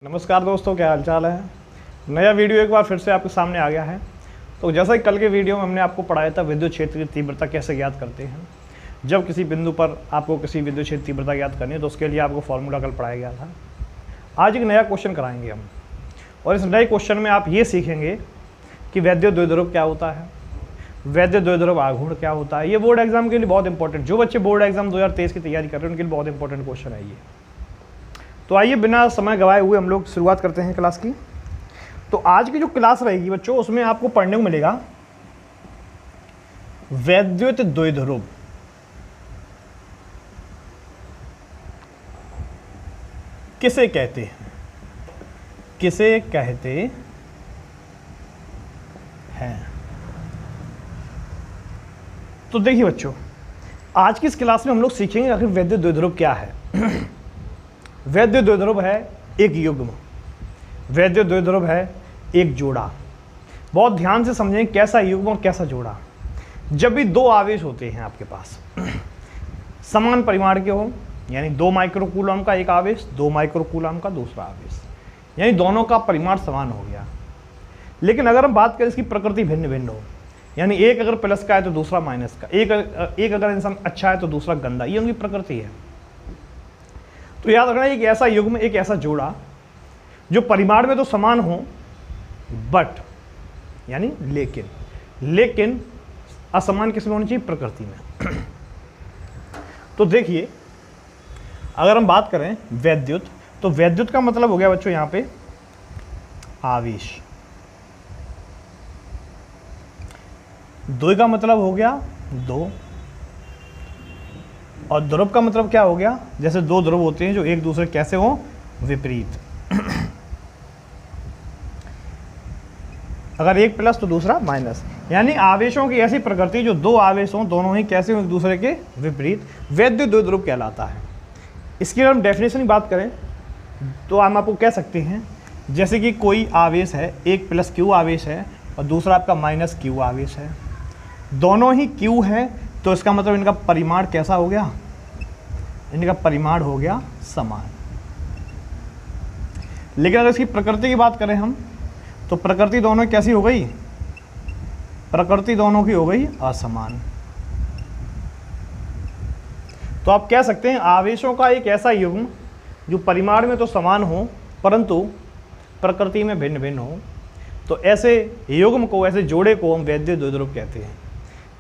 नमस्कार दोस्तों, क्या हालचाल है। नया वीडियो एक बार फिर से आपके सामने आ गया है। तो जैसा कि कल के वीडियो में हमने आपको पढ़ाया था विद्युत क्षेत्र की तीव्रता कैसे ज्ञात करते हैं। जब किसी बिंदु पर आपको किसी विद्युत क्षेत्र तीव्रता ज्ञात करनी है तो उसके लिए आपको फॉर्मूला कल पढ़ाया गया था। आज एक नया क्वेश्चन कराएंगे हम, और इस नए क्वेश्चन में आप ये सीखेंगे कि वैद्युत द्विध्रुव क्या होता है, वैद्युत द्विध्रुव आघूर्ण क्या होता है। ये बोर्ड एग्जाम के लिए बहुत इंपॉर्टेंट, जो बच्चे बोर्ड एग्जाम 2023 की तैयारी कर रहे हैं उनके लिए बहुत इंपॉर्टेंट क्वेश्चन है ये। तो आइए बिना समय गवाए हुए हम लोग शुरुआत करते हैं क्लास की। तो आज की जो क्लास रहेगी बच्चों, उसमें आपको पढ़ने को मिलेगा वैद्युत द्विध्रुव। किसे कहते हैं, किसे कहते हैं। तो देखिए बच्चों, आज की इस क्लास में हम लोग सीखेंगे आखिर वैद्युत द्विध्रुव क्या है। वैद्युत द्विध्रुव है एक युग्म, वैद्युत द्विध्रुव है एक जोड़ा। बहुत ध्यान से समझें कैसा युग्म और कैसा जोड़ा। जब भी दो आवेश होते हैं आपके पास समान परिमाण के हो, यानी 2 माइक्रोकूलम का एक आवेश, 2 माइक्रोकूलम का दूसरा आवेश, यानी दोनों का परिमाण समान हो गया। लेकिन अगर हम बात करें इसकी प्रकृति भिन्न भिन्न हो, यानी एक अगर प्लस का है तो दूसरा माइनस का, एक अगर इंसान अच्छा है तो दूसरा गंदा, ये उनकी प्रकृति है। तो याद रखना, एक ऐसा युग्म, एक ऐसा जोड़ा जो परिमाण में तो समान हो बट यानी लेकिन असमान किसमें होनी चाहिए, प्रकृति में। तो देखिए, अगर हम बात करें वैद्युत, तो वैद्युत का मतलब हो गया बच्चों यहां पे आवेश। द्वि का मतलब हो गया 2, और ध्रुव का मतलब क्या हो गया, जैसे दो ध्रुव होते हैं जो एक दूसरे कैसे हो, विपरीत। अगर एक प्लस तो दूसरा माइनस, यानी आवेशों की ऐसी प्रकृति जो दो आवेश हों दोनों ही कैसे हो, एक दूसरे के विपरीत, वैद्युत द्विध्रुव कहलाता है। इसकी अगर हम डेफिनेशन की बात करें तो हम आपको कह सकते हैं, जैसे कि कोई आवेश है, एक प्लस क्यू आवेश है और दूसरा आपका माइनस क्यू आवेश है, दोनों ही क्यू है, तो इसका मतलब इनका परिमाण कैसा हो गया, इनका परिमाण हो गया समान। लेकिन अगर इसकी प्रकृति की बात करें हम, तो प्रकृति दोनों कैसी हो गई, प्रकृति दोनों की हो गई असमान। तो आप कह सकते हैं आवेशों का एक ऐसा युग्म जो परिमाण में तो समान हो परंतु प्रकृति में भिन्न भिन्न हो, तो ऐसे युग्म को, ऐसे जोड़े को हम वैद्युत द्विध्रुव कहते हैं।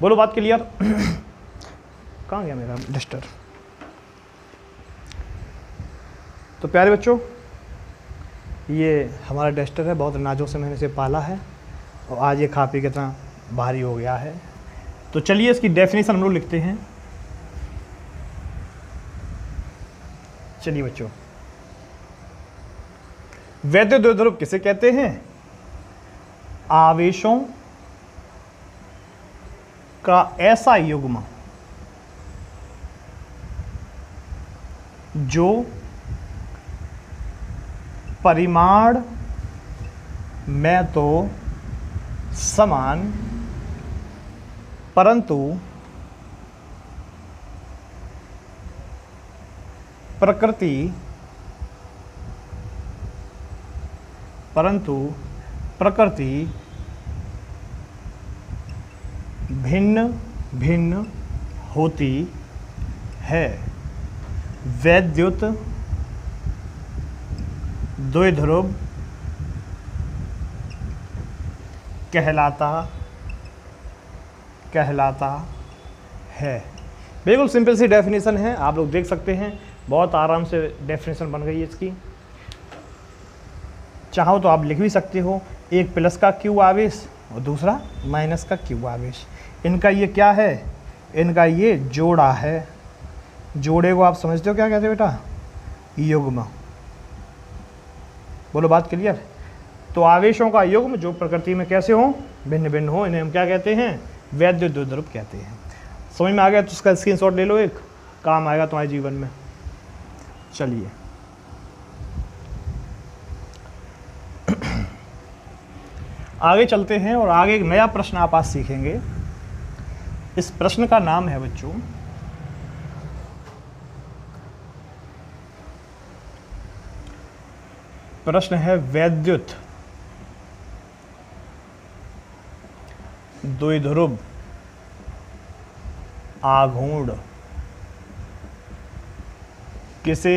बोलो बात क्लियर। कहाँ गया मेरा डस्टर। तो प्यारे बच्चों, ये हमारा डस्टर है, बहुत नाजों से मैंने इसे पाला है और आज ये खा पी के इतना भारी हो गया है। तो चलिए इसकी डेफिनेशन हम लोग लिखते हैं। चलिए बच्चों, वैद्युत द्विध्रुव किसे कहते हैं, आवेशों का ऐसा युग्म जो परिमाण में तो समान परंतु प्रकृति भिन्न भिन्न होती है, वैद्युत द्विध्रुव कहलाता है। बिल्कुल सिंपल सी डेफिनेशन है, आप लोग देख सकते हैं, बहुत आराम से डेफिनेशन बन गई है इसकी। चाहो तो आप लिख भी सकते हो, एक प्लस का क्यू आवेश और दूसरा माइनस का क्यू आवेश, इनका ये क्या है, इनका ये जोड़ा है। जोड़े को आप समझते हो क्या कहते हो बेटा, युग्म। बोलो बात क्लियर। तो आवेशों का युग्म जो प्रकृति में कैसे हो, भिन्न भिन्न हो, इन्हें हम क्या कहते हैं, वैद्युत द्विध्रुव कहते हैं। समझ में आ गया तो उसका स्क्रीनशॉट ले लो, एक काम आएगा तुम्हारे जीवन में। चलिए आगे चलते हैं और आगे एक नया प्रश्न आप आज सीखेंगे। इस प्रश्न का नाम है बच्चों प्रश्न है वैद्युत द्विध्रुव आघूर्ण किसे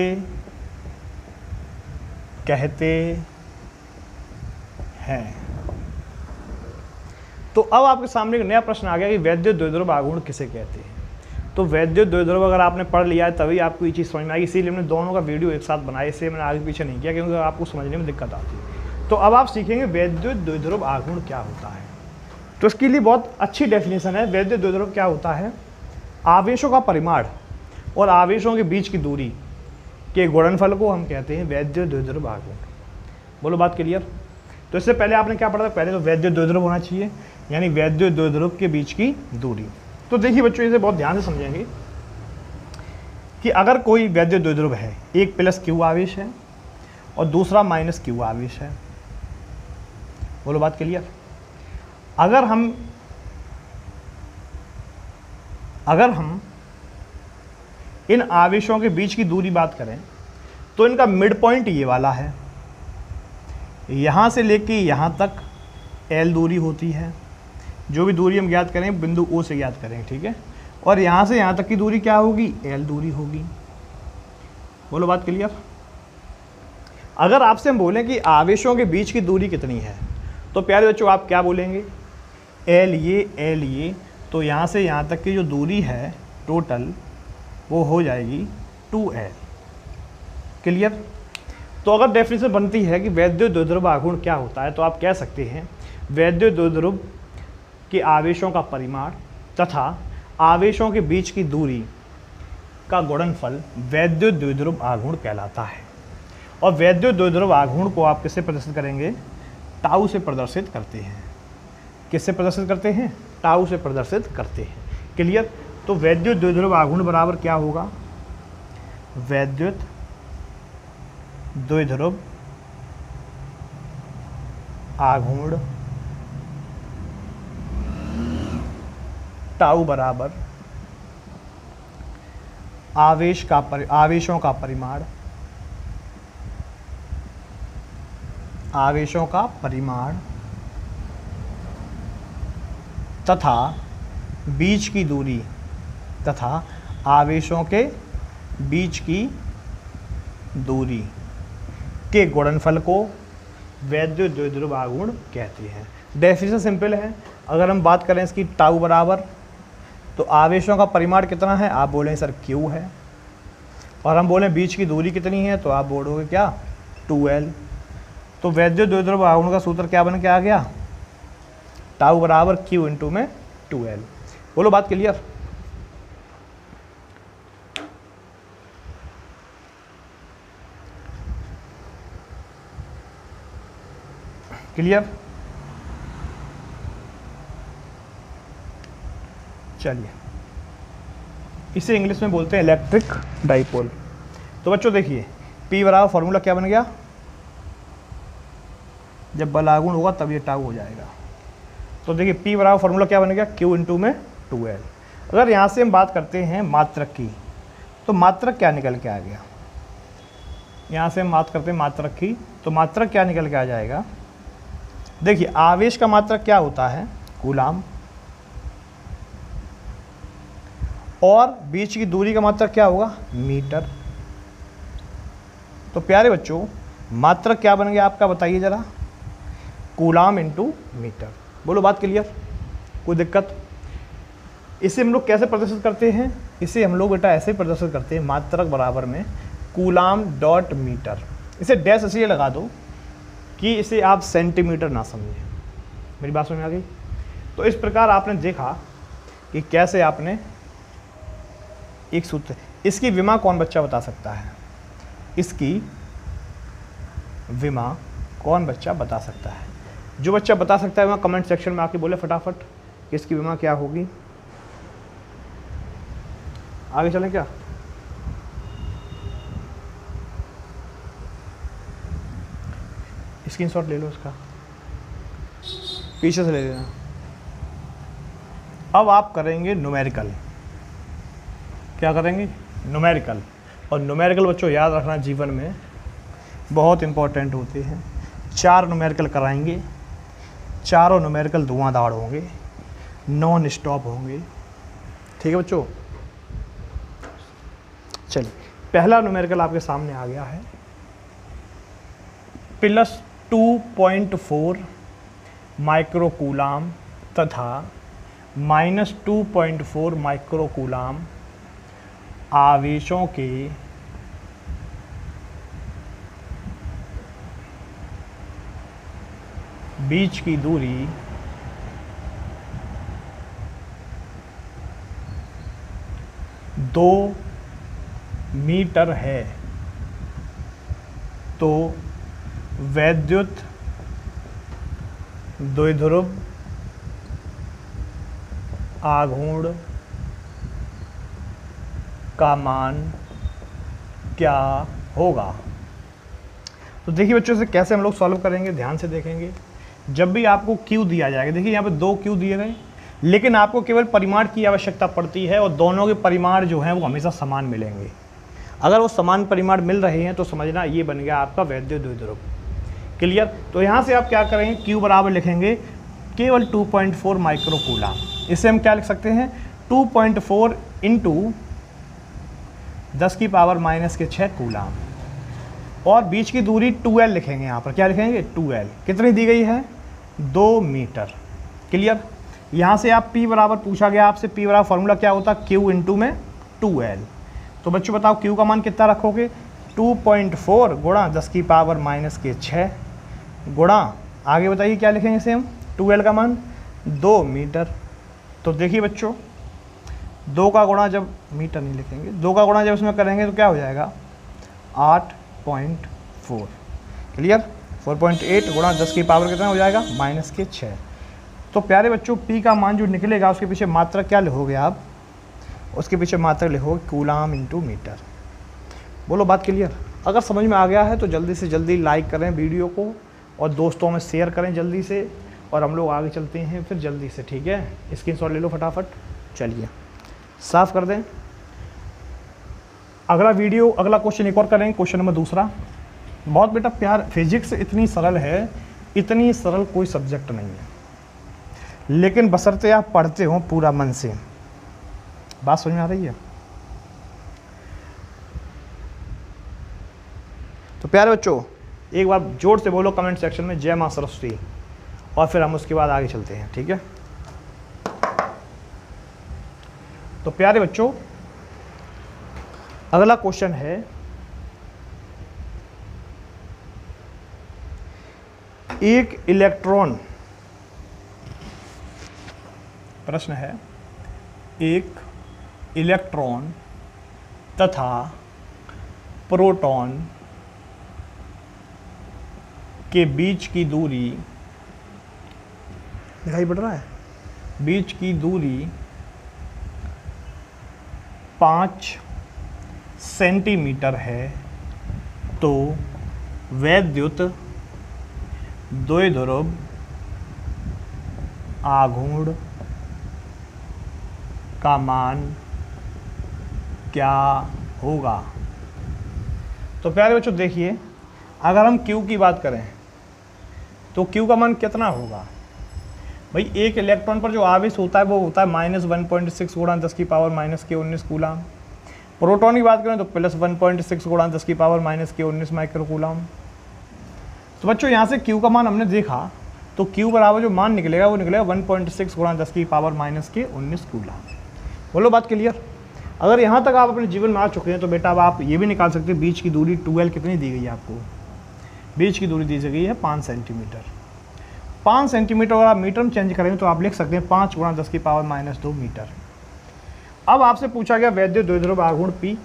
कहते हैं। तो अब आपके सामने एक नया प्रश्न आ गया कि वैद्युत द्विध्रुव आघूर्ण किसे कहते हैं। तो वैद्युत द्विध्रुव अगर आपने पढ़ लिया है तभी आपको ये चीज़ समझ में आएगी, इसीलिए हमने दोनों का वीडियो एक साथ बनाया, इससे मैंने आगे पीछे नहीं किया क्योंकि आपको समझने में दिक्कत आती है। तो अब आप सीखेंगे वैद्युत द्विध्रुव आघूर्ण क्या होता है। तो इसके लिए बहुत अच्छी डेफिनेशन है। वैद्युत द्विध्रुव क्या होता है? आवेशों का परिमाण और आवेशों के बीच की दूरी के गुणनफल को हम कहते हैं वैद्युत द्विध्रुव आघूर्ण। बोलो बात क्लियर? तो इससे पहले आपने क्या पढ़ा था? पहले तो वैद्युत द्विध्रुव होना चाहिए, यानी वैद्युत द्विध्रुव के बीच की दूरी। तो देखिए बच्चों, इसे बहुत ध्यान से समझेंगे कि अगर कोई वैद्युत द्विध्रुव है, एक प्लस क्यू आवेश है और दूसरा माइनस क्यू आवेश है। बोलो बात क्लियर? अगर हम इन आवेशों के बीच की दूरी बात करें तो इनका मिड पॉइंट ये वाला है, यहाँ से लेके यहाँ तक L दूरी होती है। जो भी दूरी हम ज्ञात करें बिंदु O से ज्ञात करें, ठीक है। और यहाँ से यहाँ तक की दूरी क्या होगी? L दूरी होगी। बोलो बात क्लियर? अगर आपसे हम बोलें कि आवेशों के बीच की दूरी कितनी है तो प्यारे बच्चों आप क्या बोलेंगे? L ये, तो यहाँ से यहाँ तक की जो दूरी है टोटल वो हो जाएगी 2L। क्लियर? तो अगर डेफिनेशन बनती है कि वैद्युत द्विध्रुव आघूर्ण क्या होता है तो आप कह सकते हैं वैद्युत द्विध्रुव के आवेशों का परिमाण तथा आवेशों के बीच की दूरी का गुणनफल वैद्युत द्विध्रुव आघूर्ण कहलाता है। और वैद्युत द्विध्रुव आघूर्ण को आप किससे प्रदर्शित करेंगे? टाउ से प्रदर्शित करते हैं। किससे प्रदर्शित करते हैं? टाउ से प्रदर्शित करते हैं। क्लियर? तो वैद्युत द्विध्रुव आघूर्ण बराबर क्या होगा? वैद्युत द्विध्रुव आघूर्ण टाउ बराबर आवेशों का परिमाण तथा बीच की दूरी तथा आवेशों के बीच की दूरी के गुणनफल को वैद्युत द्विध्रुव आघूर्ण कहते हैं। डेफिनेशन सिंपल है। अगर हम बात करें इसकी टाउ बराबर, तो आवेशों का परिमाण कितना है? आप बोलें सर Q है। और हम बोलें बीच की दूरी कितनी है तो आप बोलोगे क्या? 2L। तो वैद्युत द्विध्रुव आघूर्ण का सूत्र क्या बन के आ गया? टाउ बराबर Q इंटू में 2L। बोलो बात क्लियर? क्लियर? चलिए, इसे इंग्लिश में बोलते हैं इलेक्ट्रिक डाइपोल। तो बच्चों देखिए, P बराबर फॉर्मूला क्या बन गया? जब बल आघूर्ण होगा तब ये टाउ हो जाएगा। तो देखिए P बराबर फॉर्मूला क्या बन गया? Q इंटू में 2L। अगर यहाँ से हम बात करते हैं मात्रक की, तो मात्रक क्या निकल के आ गया? यहाँ से हम बात करते हैं मात्रक की, तो मात्रक क्या निकल के आ जाएगा? देखिए, आवेश का मात्रक क्या होता है? कूलाम। और बीच की दूरी का मात्रक क्या होगा? मीटर। तो प्यारे बच्चों, मात्रक क्या बन गया आपका? बताइए जरा। Coulomb into metre. बोलो बात क्लियर? कोई दिक्कत? इसे हम लोग कैसे प्रदर्शित करते हैं? इसे हम लोग बेटा ऐसे प्रदर्शित करते हैं, मात्रक बराबर में कूलाम डॉट मीटर। इसे डैश इसलिए लगा दो कि इसे आप सेंटीमीटर ना समझें। मेरी बात समझ में आ गई? तो इस प्रकार आपने देखा कि कैसे आपने एक सूत्र, इसकी विमा कौन बच्चा बता सकता है? इसकी विमा कौन बच्चा बता सकता है? जो बच्चा बता सकता है वह कमेंट सेक्शन में आके बोले फटाफट कि इसकी विमा क्या होगी। आगे चलें क्या? स्क्रीनशॉट ले लो इसका, पीछे से ले लेना। अब आप करेंगे न्यूमेरिकल। क्या करेंगे? न्यूमेरिकल। और न्यूमेरिकल बच्चों याद रखना जीवन में बहुत इंपॉर्टेंट होते हैं। 4 न्यूमेरिकल कराएंगे, चारों न्यूमेरिकल धुआंधार होंगे, नॉन स्टॉप होंगे। ठीक है बच्चों, चलिए पहला न्यूमेरिकल आपके सामने आ गया है। +2.4 माइक्रोकूलाम तथा -2.4 माइक्रोकूलाम आवेशों के बीच की दूरी 2 मीटर है, तो वैद्युत द्विध्रुव आघूर्ण का मान क्या होगा। तो देखिए बच्चों, इसे कैसे हम लोग सॉल्व करेंगे, ध्यान से देखेंगे। जब भी आपको Q दिया जाएगा, देखिए यहाँ पे 2 Q दिए गए, लेकिन आपको केवल परिमाण की आवश्यकता पड़ती है और दोनों के परिमाण जो हैं वो हमेशा समान मिलेंगे। अगर वो समान परिमाण मिल रहे हैं तो समझना ये बन गया आपका वैद्युत द्विध्रुव। क्लियर। तो यहाँ से आप क्या करेंगे, Q बराबर लिखेंगे केवल 2.4 माइक्रोकूलाम। इसे हम क्या लिख सकते हैं, 2.4 इंटू 10⁻⁻6 कूलाम, और बीच की दूरी 2L लिखेंगे। यहाँ पर क्या लिखेंगे, 2L। कितनी दी गई है, 2 मीटर। क्लियर। यहाँ से आप P बराबर पूछा गया आपसे, P बराबर फॉर्मूला क्या होता है, Q इंटू में 2L। तो बच्चों बताओ Q का मान कितना रखोगे, 2.4 गुणा 10⁻⁻6 गुणा, आगे बताइए क्या लिखेंगे इसे हम, 2L का मान 2 मीटर। तो देखिए बच्चों, 2 का गुणा जब, मीटर नहीं लिखेंगे, 2 का गुणा जब इसमें करेंगे तो क्या हो जाएगा, 8.4। क्लियर। 4.8 गुणा 10 की पावर कितना हो जाएगा, -6। तो प्यारे बच्चों, P का मान जो निकलेगा उसके पीछे मात्रा क्या लिखोगे आप, उसके पीछे मात्रा लिखोगे कूलाम इंटू मीटर। बोलो बात क्लियर। अगर समझ में आ गया है तो जल्दी से जल्दी लाइक करें वीडियो को और दोस्तों में शेयर करें जल्दी से, और हम लोग आगे चलते हैं फिर जल्दी से। ठीक है, स्क्रीनशॉट ले लो फटाफट। चलिए साफ कर दें। अगला वीडियो, अगला क्वेश्चन एक और करेंगे, क्वेश्चन नंबर 2। बहुत बेटा प्यार, फिजिक्स इतनी सरल है, इतनी सरल कोई सब्जेक्ट नहीं है, लेकिन बशर्ते आप पढ़ते हो पूरा मन से। बात समझ में आ रही है। तो प्यारे बच्चों, एक बार जोर से बोलो कमेंट सेक्शन में जय मां सरस्वती, और फिर हम उसके बाद आगे चलते हैं। ठीक है। तो प्यारे बच्चों, अगला क्वेश्चन है, एक इलेक्ट्रॉन, प्रश्न है, एक इलेक्ट्रॉन तथा प्रोटॉन के बीच की दूरी, दिखाई पड़ रहा है, बीच की दूरी 5 सेंटीमीटर है, तो वैद्युत द्विध्रुव आघूर्ण का मान क्या होगा। तो प्यारे बच्चों देखिए, अगर हम Q की बात करें तो Q का मान कितना होगा भाई, एक इलेक्ट्रॉन पर जो आवेश होता है वो होता है -1.6 गुणा 10⁻⁻19 कूलाम। प्रोटॉन की बात करें तो +1.6 गुणा 10⁻⁻19 माइक्रोकूलाम। तो बच्चों यहाँ से Q का मान हमने देखा, तो Q बराबर जो मान निकलेगा वो निकलेगा 1.6 गुणा 10⁻⁻19 कूलाम। बोलो बात क्लियर। अगर यहाँ तक आप अपने जीवन में आ चुके हैं तो बेटा अब आप ये भी निकाल सकते हैं, बीच की दूरी 2L कितनी दी गई है आपको, बीच की दूरी दी गई है 5 सेंटीमीटर। 5 सेंटीमीटर अगर आप मीटर में चेंज करेंगे तो आप लिख सकते हैं 5 गुणा 10⁻⁻2 मीटर। अब आपसे पूछा गया वैद्युत द्विध्रुव आघूर्ण P,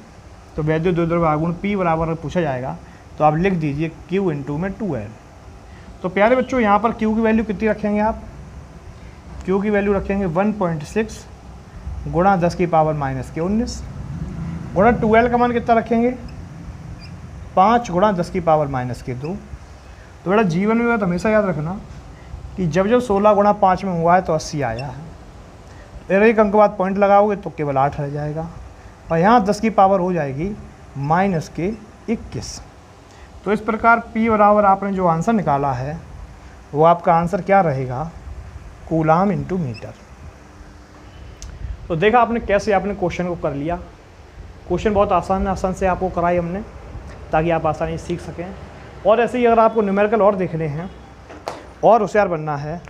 तो वैद्युत द्विध्रुव आघूर्ण P बराबर पूछा जाएगा तो आप लिख दीजिए Q इंटू में 2L। तो प्यारे बच्चों यहाँ पर Q की वैल्यू कितनी रखेंगे आप, Q की वैल्यू रखेंगे 1.6 गुणा 10⁻⁻19 गुणा 2L का मान कितना रखेंगे, 5 गुणा 10⁻⁻2। तो बेटा जीवन में बात हमेशा याद रखना कि जब जब 16 गुणा 5 में हुआ है तो 80 आया है। फिर एक अंक बाद पॉइंट लगाओगे तो केवल 8 रह जाएगा, और यहाँ 10 की पावर हो जाएगी -21। तो इस प्रकार P बराबर आपने जो आंसर निकाला है वो आपका आंसर क्या रहेगा, कूलाम इंटू मीटर। तो देखा आपने कैसे आपने क्वेश्चन को कर लिया। क्वेश्चन बहुत आसान से आपको कराई हमने ताकि आप आसानी से सीख सकें। और ऐसे ही अगर आपको न्यूमेरिकल और देखने हैं और होशियार बनना है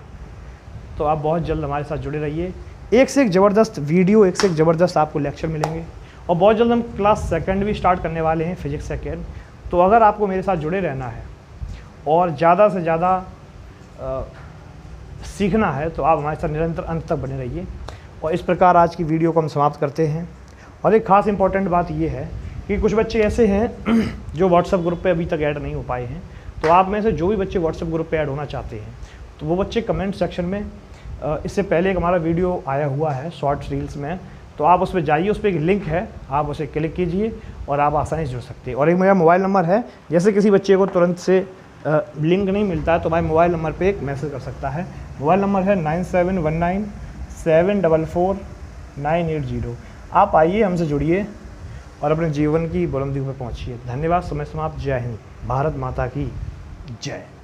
तो आप बहुत जल्द हमारे साथ जुड़े रहिए। एक से एक ज़बरदस्त वीडियो, एक से एक ज़बरदस्त आपको लेक्चर मिलेंगे और बहुत जल्द हम क्लास सेकंड भी स्टार्ट करने वाले हैं, फिजिक्स सेकंड। तो अगर आपको मेरे साथ जुड़े रहना है और ज़्यादा से ज़्यादा सीखना है तो आप हमारे साथ निरंतर अंत तक बने रहिए। और इस प्रकार आज की वीडियो को हम समाप्त करते हैं। और एक ख़ास इंपॉर्टेंट बात ये है कि कुछ बच्चे ऐसे हैं जो व्हाट्सएप ग्रुप पे अभी तक ऐड नहीं हो पाए हैं। तो आप में से जो भी बच्चे व्हाट्सएप ग्रुप पे ऐड होना चाहते हैं तो वो बच्चे कमेंट सेक्शन में इससे पहले एक हमारा वीडियो आया हुआ है शॉर्ट्स रील्स में, तो आप उस पर जाइए, उस पर एक लिंक है, आप उसे क्लिक कीजिए और आप आसानी से जुड़ सकते हैं। और एक मेरा मोबाइल नंबर है, जैसे किसी बच्चे को तुरंत से लिंक नहीं मिलता है तो भाई मोबाइल नंबर पे एक मैसेज कर सकता है। मोबाइल नंबर है 9719744980। आप आइए, हमसे जुड़िए और अपने जीवन की बुलंदियों पर पहुंचिए। धन्यवाद। समय समाप्त। जय हिंद। भारत माता की जय।